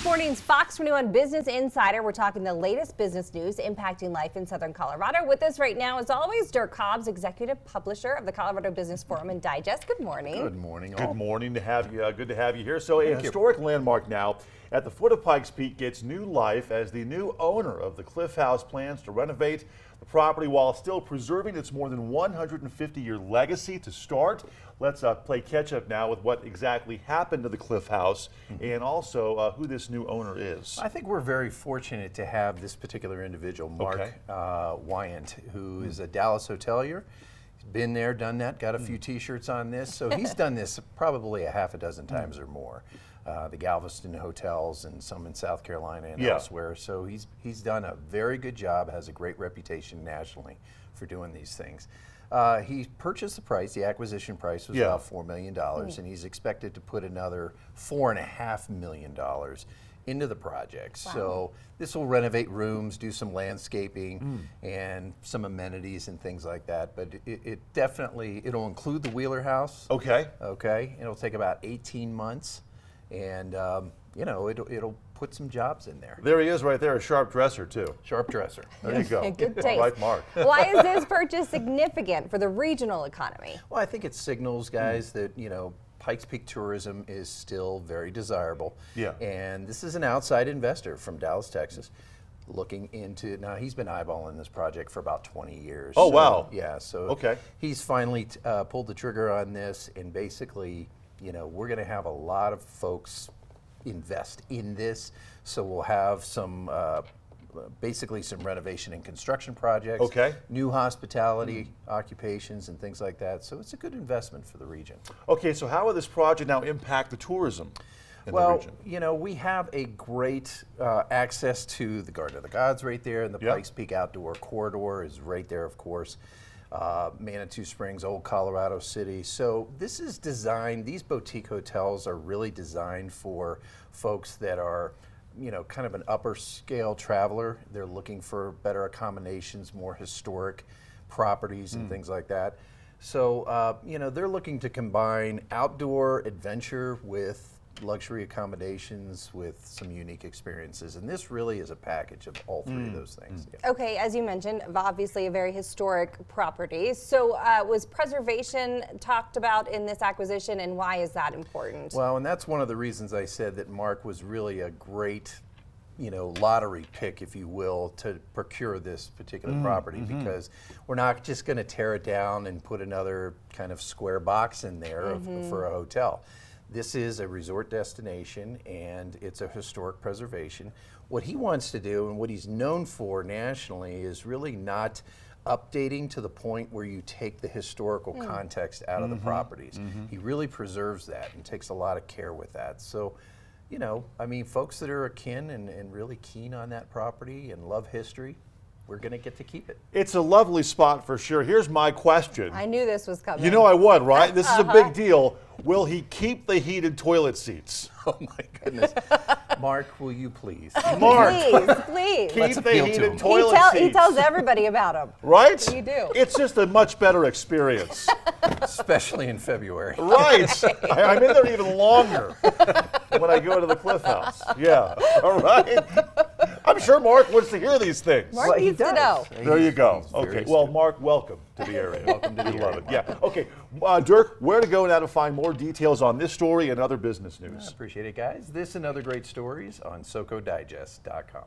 this morning's Fox 21 Business Insider, we're talking the latest business news impacting life in Southern Colorado. With us right now, as always, Dirk Hobbs, executive publisher of the Colorado Business Forum and Digest. Good morning. Good morning, all. Good morning to have you. Good to have you here. So a historic landmark now at the foot of Pikes Peak gets new life as the new owner of the Cliff House plans to renovate the property while still preserving its more than 150-year legacy to start. Let's play catch up now with what exactly happened to the Cliff House and also who this new owner is. I think we're very fortunate to have this particular individual, Mark Wyant, who is a Dallas hotelier. He's been there, done that, got a few t-shirts on this. So he's done this probably a half a dozen times or more. The Galveston hotels and some in South Carolina and elsewhere. So he's done a very good job, has a great reputation nationally for doing these things. He purchased the price, the acquisition price was about $4 million, and he's expected to put another $4.5 million into the project. Wow. So this will renovate rooms, do some landscaping and some amenities and things like that. But it definitely, it'll include the Wheeler House. Okay. Okay. It'll take about 18 months. And, you know, it'll put some jobs in there. There he is right there, a sharp dresser, too. Sharp dresser. There you go. Good taste. Right, Mark. Why is this purchase significant for the regional economy? Well, I think it signals, guys, that, you know, Pikes Peak tourism is still very desirable. Yeah. And this is an outside investor from Dallas, Texas, looking into, now he's been eyeballing this project for about 20 years. Oh, so, wow. Yeah, so he's finally pulled the trigger on this, and basically, you know, we're going to have a lot of folks invest in this. So we'll have some, basically some renovation and construction projects, new hospitality occupations and things like that. So it's a good investment for the region. Okay, so how will this project now impact the tourism in the region? You know, we have a great access to the Garden of the Gods right there, and the Pikes Peak Outdoor Corridor is right there, of course. Manitou Springs, Old Colorado City. So this is designed, these boutique hotels are really designed for folks that are, you know, kind of an upper scale traveler. They're looking for better accommodations, more historic properties and things like that. So, you know, they're looking to combine outdoor adventure with luxury accommodations with some unique experiences, and this really is a package of all three of those things. Okay, as you mentioned, obviously a very historic property. So was preservation talked about in this acquisition, and why is that important? Well, and that's one of the reasons I said that Mark was really a great, you know, lottery pick, if you will, to procure this particular property, because we're not just going to tear it down and put another kind of square box in there for a hotel. This is a resort destination, and it's a historic preservation. What he wants to do, and what he's known for nationally, is really not updating to the point where you take the historical context out of the properties. He really preserves that and takes a lot of care with that. So, you know, I mean, folks that are akin and really keen on that property and love history, we're going to get to keep it. It's a lovely spot for sure. Here's my question. I knew this was coming. You know I would, right? This is a big deal. Will he keep the heated toilet seats? Oh my goodness. Mark, will you please? Mark, please. Keep the heated toilet seats. He tells everybody about them. Right? You do. It's just a much better experience. Especially in February. Right. I'm in there even longer when I go to the Cliff House. Yeah. All right. I'm sure Mark wants to hear these things. Mark needs to know. There you go. Okay. Well, Mark, welcome to the area. Welcome to the area. Love it. Yeah. Okay. Dirk, where to go now to find more details on this story and other business news? I appreciate it, guys. This and other great stories on SoCoDigest.com.